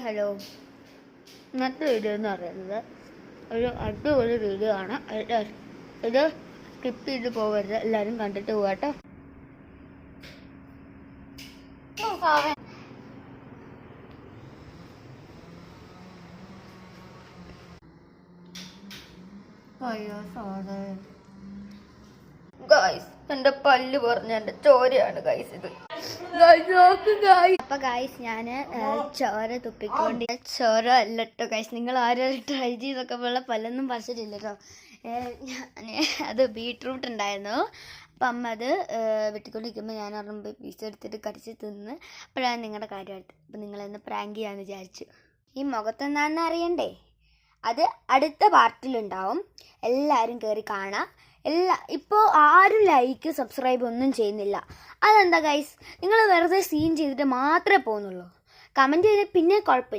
Hello. ഇന്നത്തെ video എന്ന് പറയുന്നത് ഒരു അടിപൊളി വീഡിയോ ആണ്. ഇത് സ്കിപ്പ് ചെയ്ത് പോകരുത്, എല്ലാവരും കണ്ടിട്ട് പോകാട്ടോ. അയ്യോ സോറി ഗൈസ്, എന്റെ പല്ല് പറഞ്ഞ എന്റെ ചോരയാണ് ഗൈസ് ഇത്. അപ്പൊ ഗൈസ് ഞാന് ചോര തുപ്പിക്കൊണ്ട്, ചോര അല്ലട്ടോ ഗൈസ്, നിങ്ങൾ ആരും ട്രൈ ചെയ്തൊക്കെ ഉള്ള പല്ലൊന്നും പറിച്ചിട്ടില്ല കേട്ടോ. അത് ബീട്രൂട്ട് ഉണ്ടായിരുന്നു. അപ്പം അമ്മ അത് വെട്ടിക്കൊണ്ടിരിക്കുമ്പോൾ ഞാൻ അറിയുമ്പോൾ പീസ് എടുത്തിട്ട് കടിച്ച് തിന്ന്. അപ്പോഴാണ് നിങ്ങളുടെ കാര്യം എടുത്തത്. അപ്പം നിങ്ങളെന്ന് പ്രാങ്ക് ചെയ്യാമെന്ന് വിചാരിച്ചു. ഈ മുഖത്തെന്താണെന്ന് അറിയണ്ടേ? അത് അടുത്ത പാർട്ടിലുണ്ടാവും, എല്ലാവരും കയറി കാണാം. ഇപ്പോൾ ആരും ലൈക്ക് സബ്സ്ക്രൈബ് ഒന്നും ചെയ്യുന്നില്ല. അതെന്താ ഗൈസ്? നിങ്ങൾ വെറുതെ സീൻ ചെയ്തിട്ട് മാത്രമേ പോകുന്നുള്ളൂ. കമൻറ്റ് ചെയ്ത് പിന്നെ കുഴപ്പമില്ല.